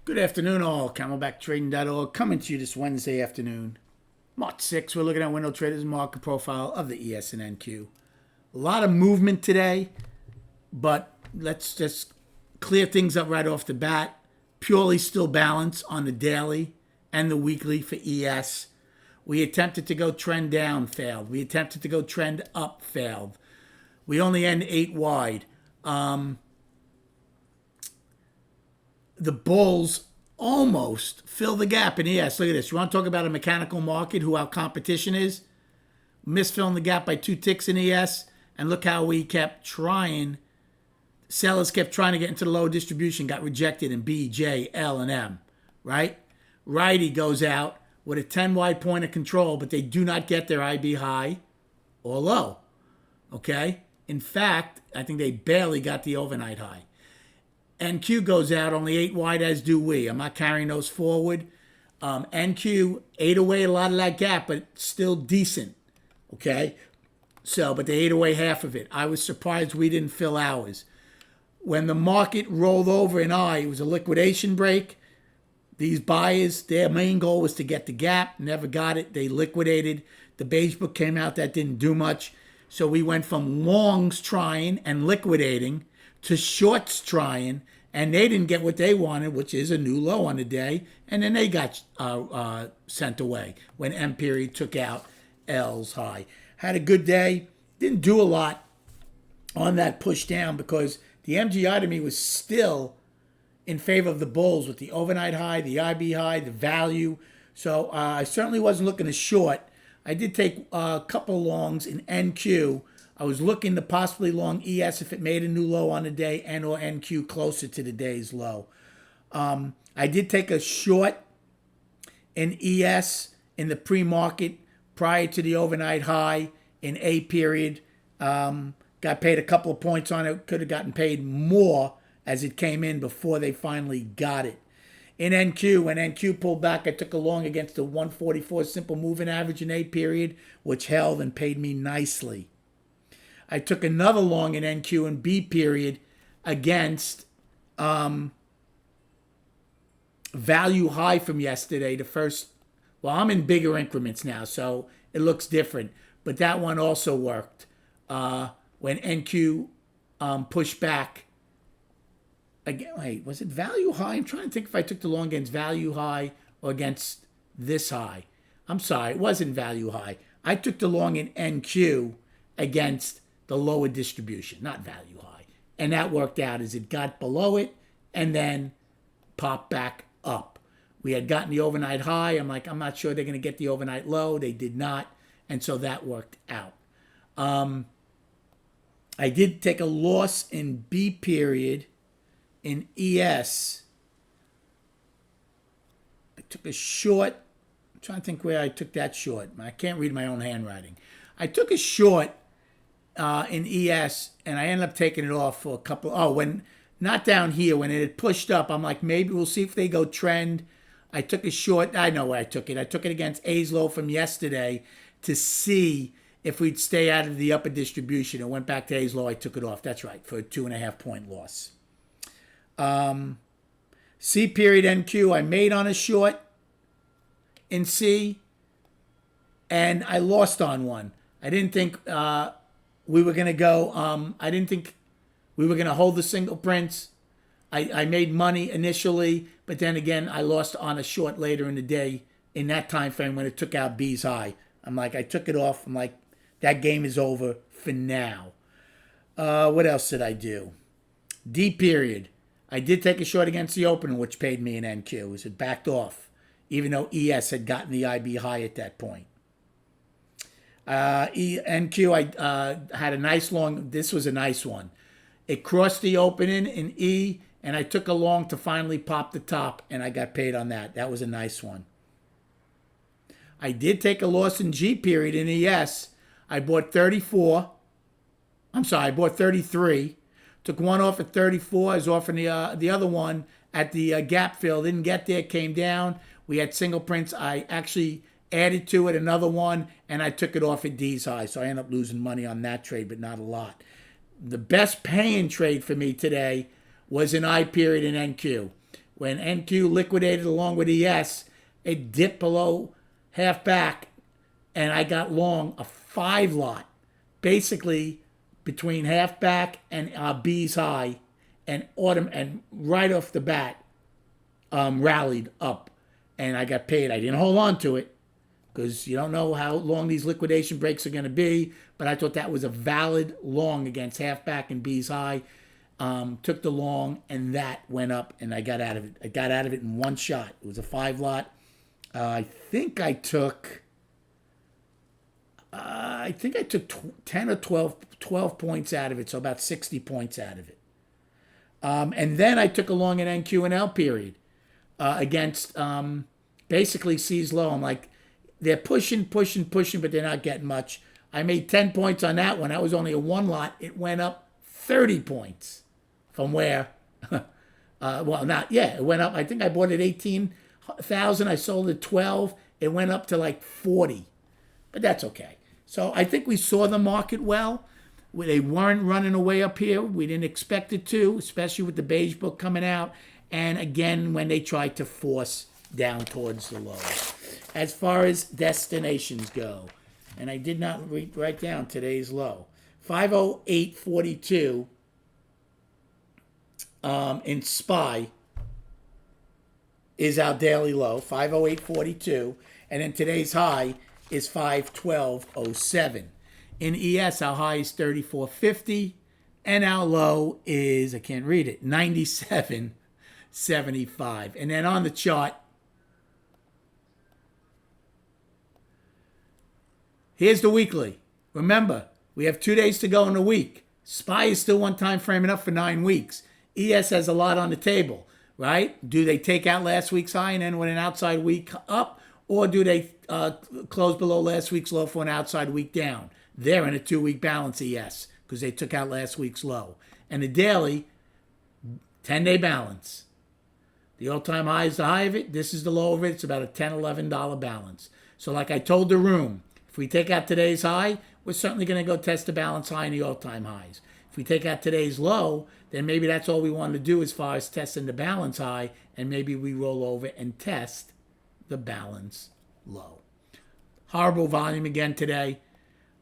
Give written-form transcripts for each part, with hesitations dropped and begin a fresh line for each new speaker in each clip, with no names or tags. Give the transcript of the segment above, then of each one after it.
Good afternoon, all. CamelbackTrading.org coming to you this Wednesday afternoon, March 6th. We're looking at Window Traders market profile of the ES and NQ. A lot of movement today, but let's just clear things up right off the bat. Purely still balanced on the daily and the weekly for ES. We attempted to go trend down, failed. We attempted to go trend up, failed. We only end 8 wide. The bulls almost fill the gap in ES. Look at this. You want to talk about a mechanical market, who our competition is? Missed filling the gap by 2 ticks in ES. And look how we kept trying. Sellers kept trying to get into the lower distribution, got rejected in B, J, L, and M. Right? Righty goes out with a 10 wide point of control, but they do not get their IB high or low. Okay? In fact, I think they barely got the overnight high. NQ goes out only 8 wide, as do we. I'm not carrying those forward. NQ ate away a lot of that gap, but still decent. Okay? So, but they ate away half of it. I was surprised we didn't fill ours. When the market rolled over in I, it was a liquidation break. These buyers, their main goal was to get the gap. Never got it. They liquidated. The beige book came out. That didn't do much. So we went from longs trying and liquidating to shorts trying, and they didn't get what they wanted, which is a new low on the day, and then they got sent away when M period took out L's high. Had a good day. Didn't do a lot on that push down because the MGI to me was still in favor of the bulls with the overnight high, the IB high, the value. So I certainly wasn't looking to short. I did take a couple longs in NQ. I was looking to possibly long ES if it made a new low on the day and or NQ closer to the day's low. I did take a short in ES in the pre-market prior to the overnight high in A period. Got paid a couple of points on it. Could have gotten paid more as it came in before they finally got it. In NQ, when NQ pulled back, I took a long against the 144 simple moving average in A period, which held and paid me nicely. I took another long in NQ and B period against value high from yesterday. The first, well, I'm in bigger increments now, so it looks different. But that one also worked. When NQ pushed back, again, wait, was it value high? I'm trying to think if I took the long against value high or against this high. I'm sorry, it wasn't value high. I took the long in NQ against the lower distribution, not value high. And that worked out as it got below it and then popped back up. We had gotten the overnight high. I'm like, I'm not sure they're going to get the overnight low. They did not. And so that worked out. I did take a loss in B period in ES. I took a short. I'm trying to think where I took that short. I can't read my own handwriting. I took a short in ES, and I ended up taking it off for a couple. Oh, when not down here, when it had pushed up, I'm like, maybe we'll see if they go trend. I took a short. I know where I took it. I took it against A's low from yesterday to see if we'd stay out of the upper distribution. It went back to A's low. I took it off. That's right, for a 2.5 point loss. C period NQ, I made on a short in C, and I lost on one. I didn't think we were going to go. I didn't think we were going to hold the single prints. I made money initially, but then again, I lost on a short later in the day in that time frame when it took out B's high. I'm like, I took it off. I'm like, that game is over for now. What else did I do? D period. I did take a short against the opening, which paid me an NQ as it backed off, even though ES had gotten the IB high at that point. NQ, I had a nice long. This was a nice one. It crossed the opening in E, and I took a long to finally pop the top, and I got paid on that. That was a nice one. I did take a loss in G period in ES. I bought 34. I'm sorry, I bought 33. Took one off at 34. I was offering the other one at the gap fill. Didn't get there. Came down. We had single prints. I actually added to it another one, and I took it off at D's high. So I ended up losing money on that trade, but not a lot. The best paying trade for me today was an I period in NQ. When NQ liquidated along with ES, it dipped below half back, and I got long a 5 lot, basically between half back and B's high, and right off the bat rallied up, and I got paid. I didn't hold on to it because you don't know how long these liquidation breaks are going to be, but I thought that was a valid long against half back and B's high. Took the long, and that went up, and I got out of it. I got out of it in one shot. It was a 5 lot. I think I took 10 or 12 points out of it, so about 60 points out of it. And then I took a long an NQ and L period against basically C's low. I'm like, they're pushing, but they're not getting much. I made 10 points on that one. That was only a 1 lot. It went up 30 points from where, it went up. I think I bought it 18,000. I sold it 12. It went up to like 40, but that's okay. So I think we saw the market well. They weren't running away up here. We didn't expect it to, especially with the beige book coming out. And again, when they tried to force down towards the low. As far as destinations go, and I did not write down today's low, 508.42 in SPY is our daily low, 508.42, and then today's high is 512.07. In ES, our high is 34.50, and our low is, I can't read it, 97.75. And then on the chart, here's the weekly. Remember, we have 2 days to go in the week. SPY is still one time framing up for 9 weeks. ES has a lot on the table, right? Do they take out last week's high and then with an outside week up, or do they close below last week's low for an outside week down? They're in a 2-week balance, ES, because they took out last week's low. And the daily, 10-day balance. The all-time high is the high of it. This is the low of it. It's about a $10, $11 balance. So like I told the room, if we take out today's high, we're certainly going to go test the balance high and the all-time highs. If we take out today's low, then maybe that's all we want to do as far as testing the balance high, and maybe we roll over and test the balance low. Horrible volume again today.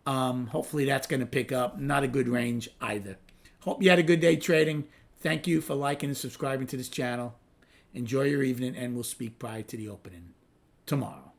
Hopefully that's going to pick up. Not a good range either. Hope you had a good day trading. Thank you for liking and subscribing to this channel. Enjoy your evening, and we'll speak prior to the opening tomorrow.